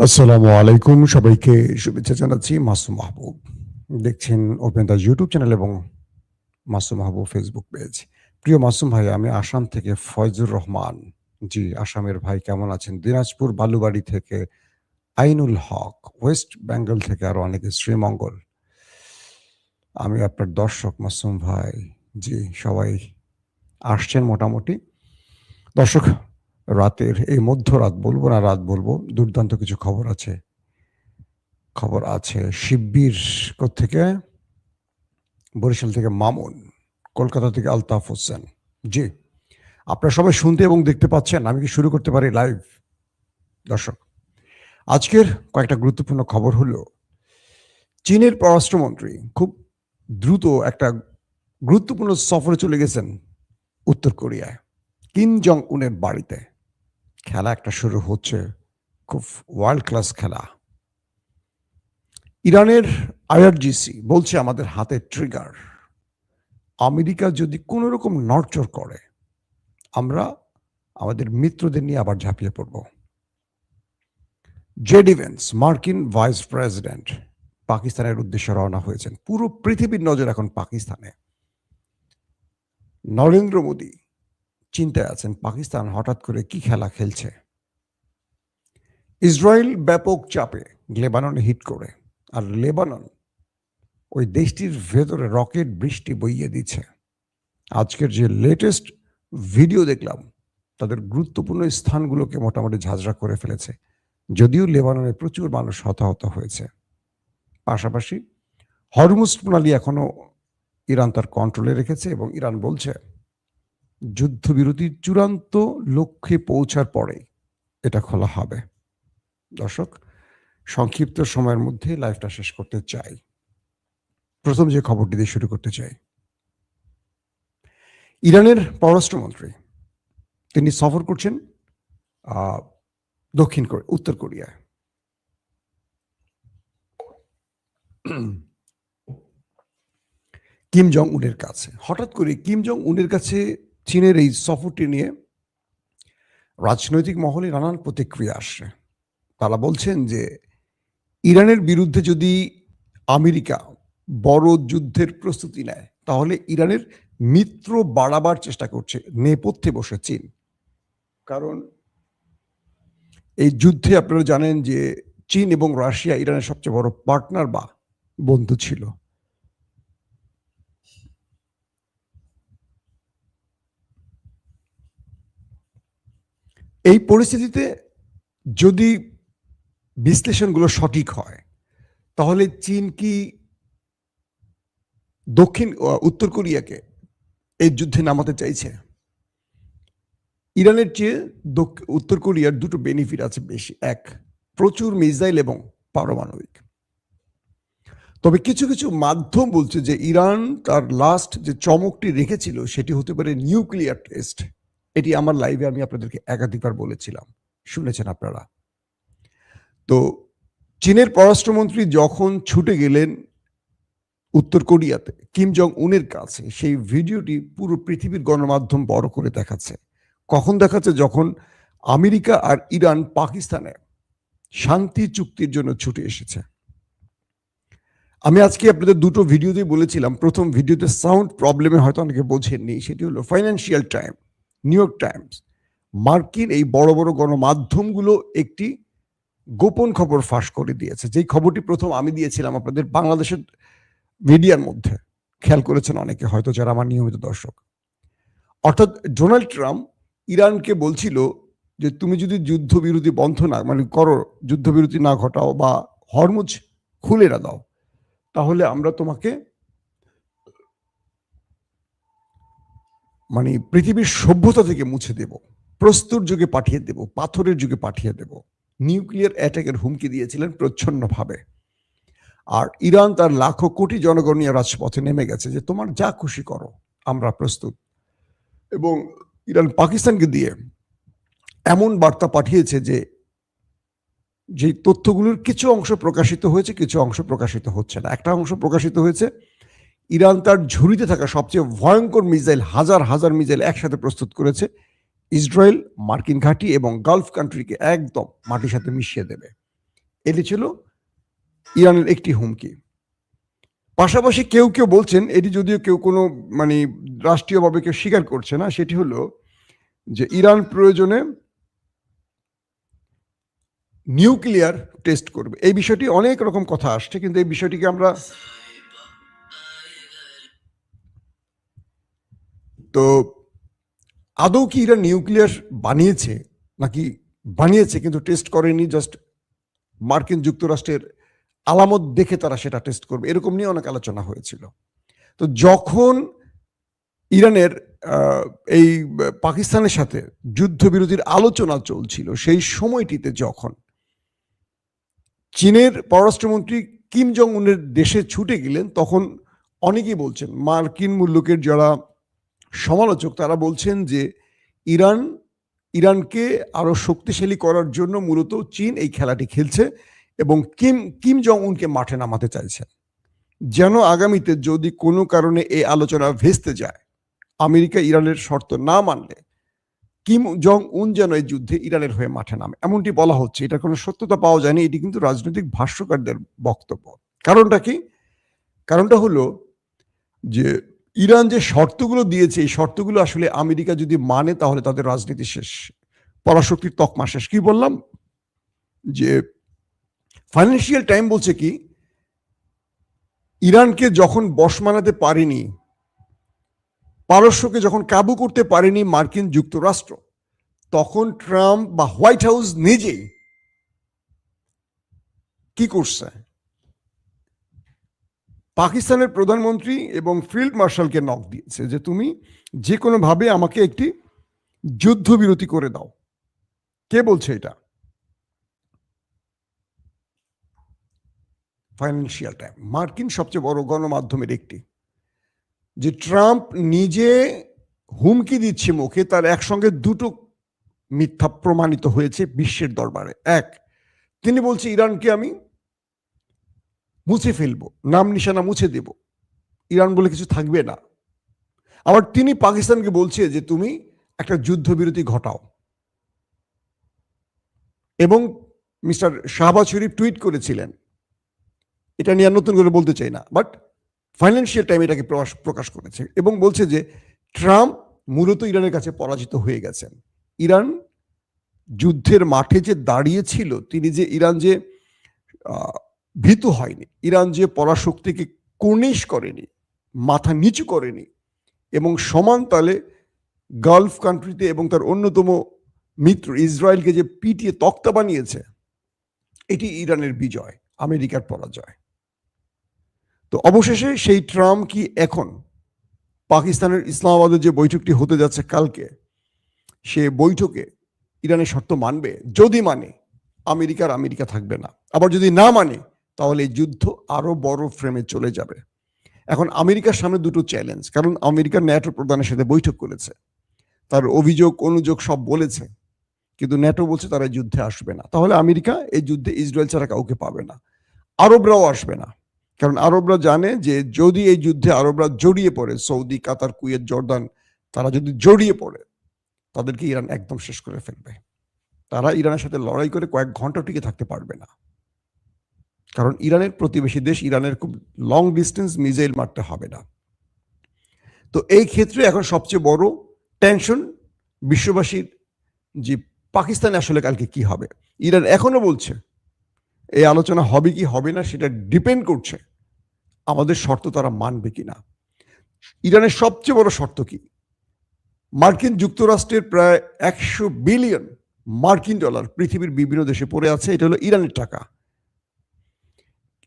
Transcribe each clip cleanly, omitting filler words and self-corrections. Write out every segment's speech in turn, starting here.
আসসালামু আলাইকুম, সবাইকে শুভেচ্ছা জানাচ্ছি। মাসুম মাহবুব দেখছেন ওপেন দ্য ইউটিউব চ্যানেল এবং মাসুম মাহবুব ফেসবুক পেজ। প্রিয় মাসুম ভাই, আমি আসাম থেকে ফয়জুর রহমান। জি, আসামের ভাই কেমন আছেন? দিনাজপুর বালুবাড়ি থেকে আইনুল হক, ওয়েস্ট বেঙ্গল থেকে আরো অনেকে, শ্রীমঙ্গল। আমি আপনার দর্শক মাসুম ভাই। জি, সবাই আসছেন মোটামুটি। দর্শক, রাতের এই মধ্যরাত বলবো না, রাত বলবো, দুর্দান্ত কিছু খবর আছে। শিব্বির থেকে, বরিশাল থেকে মামুন, কলকাতা থেকে আলতাফ হোসেন। জি, আপনারা সবাই শুনতে এবং দেখতে পাচ্ছেন। আমি কি শুরু করতে পারি লাইভ? দর্শক, আজকের কয়েকটা গুরুত্বপূর্ণ খবর হলো, চীনের পররাষ্ট্রমন্ত্রী খুব দ্রুত একটা গুরুত্বপূর্ণ সফরে চলে গেছেন উত্তর কোরিয়ায়, কিম জং উনের বাড়িতে। খেলা একটা শুরু হচ্ছে, খুব ওয়ার্ল্ড ক্লাস খেলা। ইরানের আইআরজিসি বলছে আমাদের হাতে ট্রিগার। আমেরিকা যদি কোনো রকম নড়চড় করে, আমরা আমাদের মিত্রদের নিয়ে আবার ঝাঁপিয়ে পড়ব। জেডি ভেন্স, মার্কিন ভাইস প্রেসিডেন্ট, পাকিস্তানের উদ্দেশ্যে রওনা হয়েছেন। পুরো পৃথিবীর নজর এখন পাকিস্তানে। নরেন্দ্র মোদী চিন্তায় আছেন, পাকিস্তান হঠাৎ করে কি খেলা খেলছে। ইসরায়েল ব্যাপক চাপে লেবাননে হিট করে, আর লেবানন ওই দেশটির ভেতরে রকেট বৃষ্টি বইয়ে দিচ্ছে। আজকের যে লেটেস্ট ভিডিও দেখলাম, তাদের গুরুত্বপূর্ণ স্থানগুলোকে মোটামুটি ঝাঁঝরা করে ফেলেছে, যদিও লেবাননে প্রচুর মানুষ হতাহত হয়েছে। পাশাপাশি হরমুজ প্রণালী এখনো ইরান তার কন্ট্রোলে রেখেছে এবং ইরান বলছে যুদ্ধবিরতির চূড়ান্ত লক্ষ্যে পৌঁছার পরে এটা খোলা হবে। দর্শক, সংক্ষিপ্ত সময়ের মধ্যে লাইভটা শেষ করতে চাই। প্রথম যে খবরটি দিয়ে শুরু করতে চাই, ইরানের পররাষ্ট্রমন্ত্রী তিনি সফর করছেন উত্তর কোরিয়ায়। কিম জং উনের কাছে, হঠাৎ করে কিম জং উনের কাছে চীনের এই সফরটি নিয়ে রাজনৈতিক মহলে নানান প্রতিক্রিয়া আসছে। তারা বলছেন যে ইরানের বিরুদ্ধে যদি আমেরিকা বড় যুদ্ধের প্রস্তুতি নেয়, তাহলে ইরানের মিত্র বাড়াবার চেষ্টা করছে নেপথ্যে বসে চীন। কারণ এই যুদ্ধে আপনারা জানেন যে চীন এবং রাশিয়া ইরানের সবচেয়ে বড় পার্টনার বা বন্ধু ছিল। এই পরিস্থিতিতে যদি বিশ্লেষণগুলো সঠিক হয়, তাহলে চীন কি উত্তর কোরিয়াকে এই যুদ্ধে নামাতে চাইছে? ইরানের চেয়ে উত্তর কোরিয়ার দুটো বেনিফিট আছে বেশি। এক, প্রচুর মিসাইল এবং পারমাণবিক। তবে কিছু কিছু মাধ্যম বলছে যে ইরান তার লাস্ট যে চমকটি রেখেছিল সেটি হতে পারে নিউক্লিয়ার টেস্ট। এটি আমার লাইভে আমি আপনাদেরকে একাধিকবার বলেছিলাম, শুনেছেন আপনারা। তো চীনের পররাষ্ট্রমন্ত্রী যখন ছুটে গেলেন উত্তর কোরিয়াতে কিম জং উনের কাছে, সেই ভিডিওটি পুরো পৃথিবীর গণমাধ্যম বড় করে দেখাচ্ছে। কখন দেখাচ্ছে? যখন আমেরিকা আর ইরান পাকিস্তানে শান্তি চুক্তির জন্য ছুটে এসেছে। আমি আজকে আপনাদের দুটো ভিডিওতেই বলেছিলাম, প্রথম ভিডিওতে সাউন্ড প্রবলেমে হয়তো অনেকে বোঝেননি, সেটি হলো financial time, new York Times, মার্কিন এই বড় বড় গণমাধ্যমগুলো একটি গোপন খবর ফাঁস করে দিয়েছে। যেই খবরটি প্রথম আমি দিয়েছিলাম আপনাদের বাংলাদেশের মিডিয়ার মধ্যে, খেয়াল করেছেন অনেকে হয়তো যারা আমার নিয়মিত দর্শক। অর্থাৎ ডোনাল্ড ট্রাম্প ইরানকে বলছিল যে তুমি যদি যুদ্ধবিরতি বন্ধ না করো, যুদ্ধবিরতি না ঘটাও বা হরমুজ খুলে না দাও, তাহলে আমরা তোমাকে পৃথিবীর সভ্যতা থেকে মুছে দেব, প্রস্তর যুগে পাঠিয়ে দেব, পাথরের যুগে পাঠিয়ে দেব। নিউক্লিয়ার অ্যাটাকের হুমকি দিয়েছিলেন প্রচ্ছন্নভাবে। আর ইরান তার লাখো কোটি জনগণ নিয়ে রাজপথে নেমে গেছে যে তোমার যা খুশি করো, আমরা প্রস্তুত। এবং ইরান পাকিস্তানকে দিয়ে এমন বার্তা পাঠিয়েছে যে তথ্যগুলোর কিছু অংশ প্রকাশিত হয়েছে, কিছু অংশ প্রকাশিত হচ্ছে না। একটা অংশ প্রকাশিত হয়েছে, ইরান তার ঝুড়িতে থাকা সবচেয়ে ভয়ঙ্কর মিসাইল, হাজার হাজার মিসাইল একসাথে প্রস্তুত করেছে, ইসরায়েল, মার্কিন ঘাঁটি এবং গালফ কান্ট্রিকে একদম মাটির সাথে মিশিয়ে দেবে। এটি ছিল ইরানের একটি হুমকি। পাশাপাশি কেউ কেউ বলছেন, এটি যদিও কেউ কোনো মানে রাষ্ট্রীয়ভাবে কেউ স্বীকার করছে না, সেটি হলো যে ইরান প্রয়োজনে নিউক্লিয়ার টেস্ট করবে। এই বিষয়টি অনেক রকম কথা আসছে, কিন্তু এই বিষয়টিকে আমরা তো আদৌ কি ইরান নিউক্লিয়ার বানিয়েছে নাকি বানিয়েছে কিন্তু টেস্ট করেনি, জাস্ট মার্কিন যুক্তরাষ্ট্রের আলামত দেখে তারা সেটা টেস্ট করবে, এরকম নিয়ে অনেক আলোচনা হয়েছিল। তো যখন ইরানের এই পাকিস্তানের সাথে যুদ্ধবিরতির আলোচনা চলছিল, সেই সময়টিতে যখন চীনের পররাষ্ট্রমন্ত্রী কিম জং উনের দেশে ছুটে গেলেন, তখন অনেকেই বলছেন, মার্কিন মুল্লুকের যারা সমালোচক তারা বলছেন যে ইরানকে আরো শক্তিশালী করার জন্য মূলত চীন এই খেলাটি খেলছে এবং কিম জং উনকে মাঠে নামাতে চাইছে, যেন আগামীতে যদি কোনো কারণে এই আলোচনা ভেস্তে যায়, আমেরিকা ইরানের শর্ত না মানলে কিম জং উন যেন এই যুদ্ধে ইরানের হয়ে মাঠে নামে, এমনটি বলা হচ্ছে। এটা কোনো সত্যতা পাওয়া যায়নি, এটি কিন্তু রাজনৈতিক ভাষ্যকারদের বক্তব্য। কারণটা কি? কারণটা হলো যে ইরান যে শর্তগুলো দিয়েছে, এই শর্তগুলো আসলে আমেরিকা যদি মানে তাহলে তাদের রাজনীতি শেষ, পরাশক্তির তকমা শেষ। কি বললাম যে ফাইন্যান্সিয়াল টাইম বলছে কি, ইরানকে যখন বশ মানাতে পারেনি, পারস্যকে যখন কাবু করতে পারেনি মার্কিন যুক্তরাষ্ট্র, তখন ট্রাম্প বা হোয়াইট হাউস নিজেই কি করছে, পাকিস্তানের প্রধানমন্ত্রী এবং ফিল্ড মার্শালকে নক দিয়েছে যে তুমি যে কোনো ভাবে আমাকে একটি যুদ্ধবিরতি করে দাও। কে বলছে এটা? ফাইন্যান্সিয়াল টাইম, মার্কিন সবচেয়ে বড় গণমাধ্যমের একটি, যে ট্রাম্প নিজে হুমকি দিচ্ছে মুখে, তার একসঙ্গে দুটো মিথ্যা প্রমাণিত হয়েছে বিশ্বের দরবারে। এক, তিনি বলছে ইরানকে আমি মুছে ফেলবো, নাম নিশানা মুছে দেব, ইরান বলে কিছু থাকবে না। আবার তিনি পাকিস্তানকে বলছে যে তুমি একটা যুদ্ধবিরতি ঘটাও। এবং মিস্টার শাহবাজ শরীফ টুইট করেছিলেন, এটা নিয়ে নতুন করে বলতে চাই না, বাট ফাইন্যান্সিয়াল টাইম এটাকে প্রকাশ করেছে এবং বলছে যে ট্রাম্প মূলত ইরানের কাছে পরাজিত হয়ে গেছেন। ইরান যুদ্ধের মাঠে যে দাঁড়িয়েছিল, তিনি যে ইরান যে ভীতু হয়নি, ইরান যে পরাশক্তিকে কর্নিশ করেনি, মাথা নিচু করেনি এবং সমান তালে গালফ কান্ট্রিতে এবং তার অন্যতম মিত্র ইসরায়েলকে যে পিটিয়ে তক্তা বানিয়েছে, এটি ইরানের বিজয়, আমেরিকার পরাজয়। তো অবশেষে সেই ট্রাম্প কি এখন পাকিস্তানের ইসলামাবাদে যে বৈঠকটি হতে যাচ্ছে কালকে, সে বৈঠকে ইরানের শর্ত মানবে? যদি মানে, আমেরিকা থাকবে না। আবার যদি না মানে, তাহলে এই যুদ্ধ আরো বড় ফ্রেমে চলে যাবে। এখন আমেরিকার সামনে দুটো চ্যালেঞ্জ, কারণ আমেরিকার ন্যাটো প্রধানের সাথে বৈঠক করেছে, তার অভিযোগ অনুযোগ সব বলেছে, কিন্তু ন্যাটো বলছে তারা যুদ্ধে আসবে না। তাহলে আমেরিকা এই যুদ্ধে ইসরায়েল ছাড়া কাউকে পাবে না, আরবরাও আসবে না, কারণ আরবরা জানে যে যদি এই যুদ্ধে আরবরা জড়িয়ে পড়ে, সৌদি, কাতার, কুয়েত, জর্দান, তারা যদি জড়িয়ে পড়ে, তাদেরকে ইরান একদম শেষ করে ফেলবে। তারা ইরানের সাথে লড়াই করে কয়েক ঘন্টা টিকে থাকতে পারবে না, কারণ ইরানের প্রতিবেশী দেশ, ইরানের খুব লং ডিস্টেন্স মিসাইল মারতে হবে না। তো এই ক্ষেত্রে এখন সবচেয়ে বড় টেনশন বিশ্ববাসীর যে পাকিস্তানে আসলে কালকে কি হবে। ইরান এখনো বলছে এই আলোচনা হবে কি হবে না সেটা ডিপেন্ড করছে আমাদের শর্ত তারা মানবে কিনা। ইরানের সবচেয়ে বড় শর্ত কি? মার্কিন যুক্তরাষ্ট্রের প্রায় 100 বিলিয়ন মার্কিন ডলার পৃথিবীর বিভিন্ন দেশে পড়ে আছে, এটা হলো ইরানের টাকা।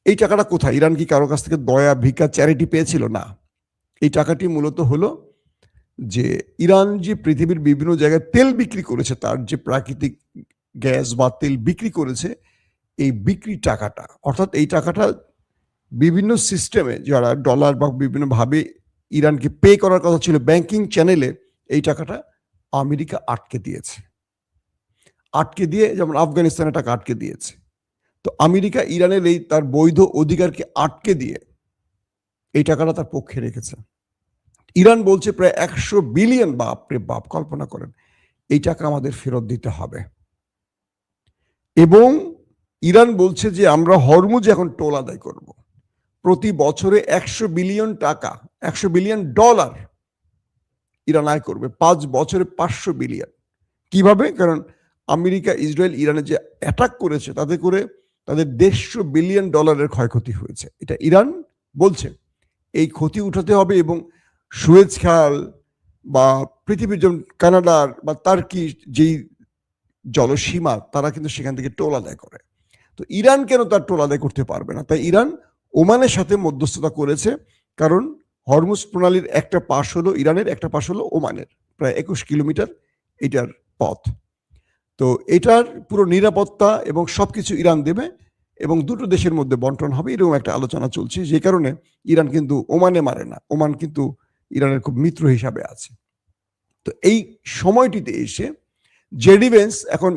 এই টাকাটা কোথায়? ইরান কি কারো কাছ থেকে দয়া, ভিক্ষা, চ্যারিটি পেয়েছিল? না, এই টাকাটি মূলত হলো যে ইরান যে পৃথিবীর বিভিন্ন জায়গায় তেল বিক্রি করেছে, তার যে প্রাকৃতিক গ্যাস বা তেল বিক্রি করেছে, এই বিক্রি টাকাটা, অর্থাৎ এই টাকাটা বিভিন্ন সিস্টেমে যারা ডলার বা বিভিন্নভাবে ইরানকে পে করার কথা ছিল ব্যাংকিং চ্যানেলে, এই টাকাটা আমেরিকা আটকে দিয়েছে। আটকে দিয়ে, যেমন আফগানিস্তানের টাকা আটকে দিয়েছে, তো আমেরিকা ইরানের এই তার বৈধ অধিকারকে আটকে দিয়ে এই টাকাটা তার পক্ষে রেখেছে। ইরান বলছে প্রায় 100 বিলিয়ন, বাপরে বাপ, কল্পনা করেন, এই টাকা আমাদের ফেরত দিতে হবে। এবং ইরান বলছে যে আমরা হরমুজ এখন টোল আদায় করব, প্রতি বছরে 100 বিলিয়ন টাকা, 100 বিলিয়ন ডলার ইরান আয় করবে, 5 বছরে 500 বিলিয়ন। কিভাবে? কারণ আমেরিকা, ইসরায়েল, ইরানে যে অ্যাটাক করেছে তাতে করে তাদের 150 বিলিয়ন ডলারের ক্ষয়ক্ষতি হয়েছে, এটা ইরান বলছে। এই ক্ষতি উঠাতে হবে এবং সুয়েজ খাল বা পৃথিবীর যেমন কানাডার বা তার্কি যেই জলসীমা, তারা কিন্তু সেখান থেকে টোল আদায় করে। তো ইরান কেন তার টোল আদায় করতে পারবে না? তাই ইরান ওমানের সাথে মধ্যস্থতা করেছে, কারণ হরমুজ প্রণালীর একটা পাশ হলো ইরানের, একটা পাশ হলো ওমানের, প্রায় 21 কিলোমিটার এটার পথ। তো এটার পুরো নিরাপত্তা এবং সবকিছু ইরান দেবে এবং দুটো দেশের মধ্যে বন্টন হবে, এরকম একটা আলোচনা চলছে। যে কারণে ইরান কিন্তু ওমানে মারে না, ওমান কিন্তু ইরানের খুব মিত্র হিসাবে আছে। তো এই সময়টিতে এসে জেডি ভেন্স এখন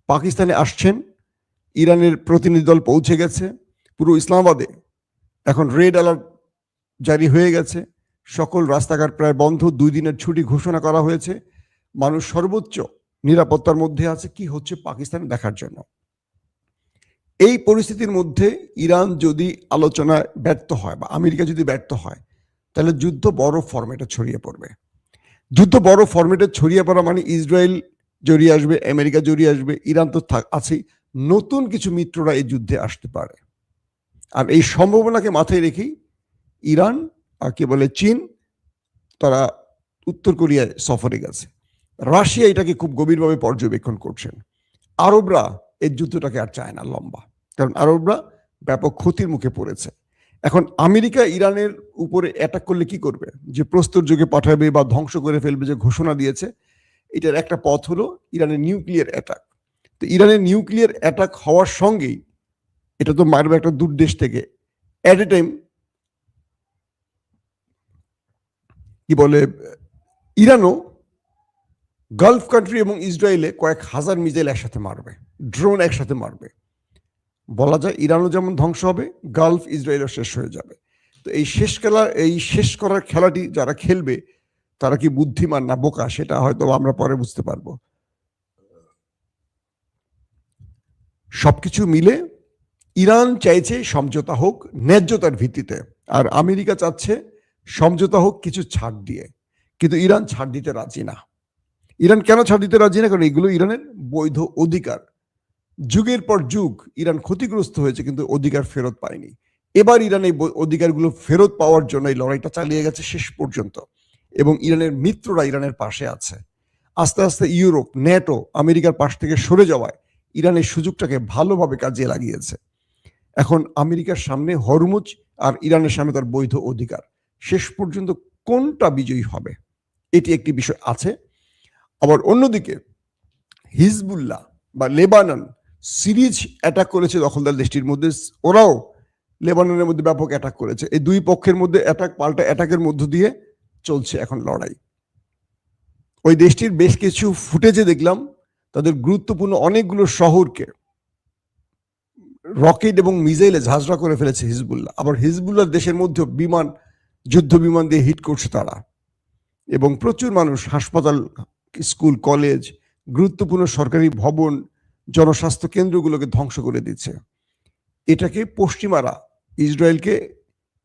পাকিস্তানে আসছেন, ইরানের প্রতিনিধি দল পৌঁছে গেছে, পুরো ইসলামাবাদে এখন রেড অ্যালার্ট জারি হয়ে গেছে, সকল রাস্তাঘাট প্রায় বন্ধ, 2 দিনের ছুটি ঘোষণা করা হয়েছে, মানুষ সর্বোচ্চ নিরাপত্তার মধ্যে আছে কি হচ্ছে পাকিস্তানে দেখার জন্য। এই পরিস্থিতির মধ্যে ইরান যদি আলোচনায় ব্যর্থ হয় বা আমেরিকা যদি ব্যর্থ হয়, তাহলে যুদ্ধ বড় ফরম্যাটে ছড়িয়ে পড়বে। যুদ্ধ বড় ফরম্যাটে ছড়িয়ে পড়া মানে ইসরায়েল জড়িয়ে আসবে, আমেরিকা জড়িয়ে আসবে, ইরান তো আছেই, নতুন কিছু মিত্ররা এই যুদ্ধে আসতে পারে। আর এই সম্ভাবনাকে মাথায় রেখেই ইরান আর কে বলে চীন, তারা উত্তর কোরিয়ায় সফরে গেছে। রাশিয়া এটাকে খুব গভীরভাবে পর্যবেক্ষণ করছেন। আরবরা এই যুদ্ধটাকে আর চায় না লম্বা, কারণ আরবরা ব্যাপক ক্ষতির মুখে পড়েছে। এখন আমেরিকা ইরানের উপরে অ্যাটাক করলে কি করবে? যে প্রস্তর যুগে পাঠাবে বা ধ্বংস করে ফেলবে যে ঘোষণা দিয়েছে, এটার একটা পথ হলো ইরানের নিউক্লিয়ার অ্যাটাক। তো ইরানের নিউক্লিয়ার অ্যাটাক হওয়ার সঙ্গেই এটা তো মারবে একটা দূর দেশ থেকে, অ্যাট এ টাইম কি বলে ইরানও গালফ কান্ট্রি এবং ইসরায়েলে কয়েক হাজার মিসাইল একসাথে মারবে, ড্রোন একসাথে মারবে। বলা যায় ইরানও যেমন ধ্বংস হবে, গালফ ইসরায়েলও শেষ হয়ে যাবে। তো এই শেষ করার খেলাটি যারা খেলবে তারা কি বুদ্ধিমান না বোকা, সেটা হয়তো আমরা পরে বুঝতে পারবো। সবকিছু মিলে ইরান চাইছে সমঝোতা হোক ন্যায্যতার ভিত্তিতে, আর আমেরিকা চাচ্ছে সমঝোতা হোক কিছু ছাড় দিয়ে। কিন্তু ইরান ছাড় দিতে রাজি না। ইরান কেন ছাড় দিতে রাজি না? কারণ এগুলো ইরানের বৈধ অধিকার। যুগের পর যুগ ইরান ক্ষতিগ্রস্ত হয়েছে কিন্তু অধিকার ফেরত পায়নি। এবার ইরান এই অধিকারগুলো ফেরত পাওয়ার জন্য এই লড়াইটা চালিয়ে গেছে শেষ পর্যন্ত, এবং ইরানের মিত্ররা ইরানের পাশে আছে। আস্তে আস্তে ইউরোপ, ন্যাটো আমেরিকার পাশ থেকে সরে যাওয়ায় ইরানের সুযোগটাকে ভালোভাবে কাজে লাগিয়েছে। এখন আমেরিকার সামনে হরমুজ আর ইরানের সামনে তার বৈধ অধিকার, শেষ পর্যন্ত কোনটা বিজয়ী হবে এটি একটি বিষয় আছে। আবার অন্যদিকে হিজবুল্লাহ বা লেবানন সিরিজ অ্যাটাক করেছে দখলদার দেশটির মধ্যে, ওরাও লেবাননের মধ্যে ব্যাপক অ্যাটাক করেছে। এই দুই পক্ষের মধ্যে অ্যাটাক পাল্টা অ্যাটাকের মধ্য দিয়ে চলছে এখন লড়াই। ওই দেশটির বেশ কিছু ফুটেজে দেখলাম তাদের গুরুত্বপূর্ণ অনেকগুলো শহরকে রকেট এবং মিসাইলে ঝাঁঝরা করে ফেলেছে হিজবুল্লাহ। আবার হিজবুল্লাহ দেশের মধ্যে বিমান, যুদ্ধ বিমান দিয়ে হিট করছে তারা, এবং প্রচুর মানুষ, হাসপাতাল, স্কুল, কলেজ, গুরুত্বপূর্ণ সরকারি ভবন, জনস্বাস্থ্য কেন্দ্রগুলোকে ধ্বংস করে দিচ্ছে। এটাকে পশ্চিমারা ইসরায়েলকে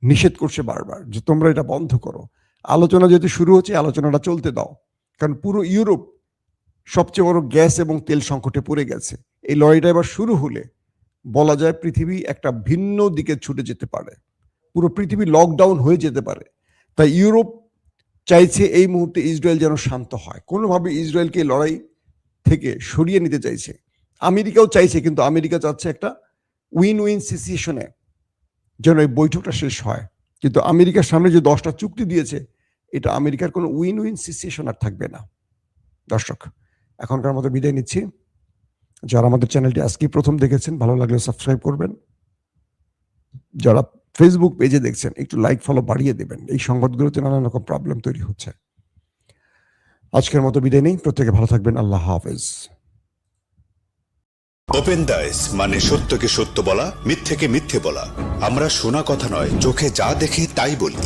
নিষেধ করছে বারবার যে তোমরা এটা বন্ধ করো। আলোচনা যেহেতু শুরু হচ্ছে, আলোচনাটা চলতে দাও, কারণ পুরো ইউরোপ সবচেয়ে বড় গ্যাস এবং তেল সংকটে পড়ে গেছে। এই লড়াইটা এবার শুরু হলে বলা যায় পৃথিবী একটা ভিন্ন দিকে ছুটে যেতে পারে, পুরো পৃথিবী লকডাউন হয়ে যেতে পারে। তাই ইউরোপ চাইছে এই মুহূর্তে ইসরায়েল যেন শান্ত হয়, কোনোভাবে ইসরায়েলকে লড়াই থেকে সরিয়ে নিতে চাইছে। আমেরিকাও চাইছে, কিন্তু আমেরিকা চাচ্ছে একটা উইন উইন সিচুয়েশনে যেন এই বৈঠকটা শেষ হয়। কিন্তু আমেরিকার সামনে যে 10টা চুক্তি দিয়েছে, এটা আমেরিকার কোনো উইন উইন সিচুয়েশন আর থাকবে না। দর্শক, এখনকার মতো বিদায় নিচ্ছি। যারা আমাদের চ্যানেলটি আজকে প্রথম দেখেছেন, ভালো লাগলে সাবস্ক্রাইব করবেন। যারা ফেসবুক পেজে দেখছেন, একটু লাইক ফলো বাড়িয়ে দেবেন। এই সংবাদগুলোতে নানান রকম প্রবলেম তৈরি হচ্ছে। আজকের মতো বিদায় নেই, প্রত্যেকে ভালো থাকবেন। আল্লাহ হাফেজ। ওপেন দাইস মানে সত্যকে সত্য বলা, মিথ্যেকে মিথ্যে বলা। আমরা শোনা কথা নয়, চোখে যা দেখি তাই বলি।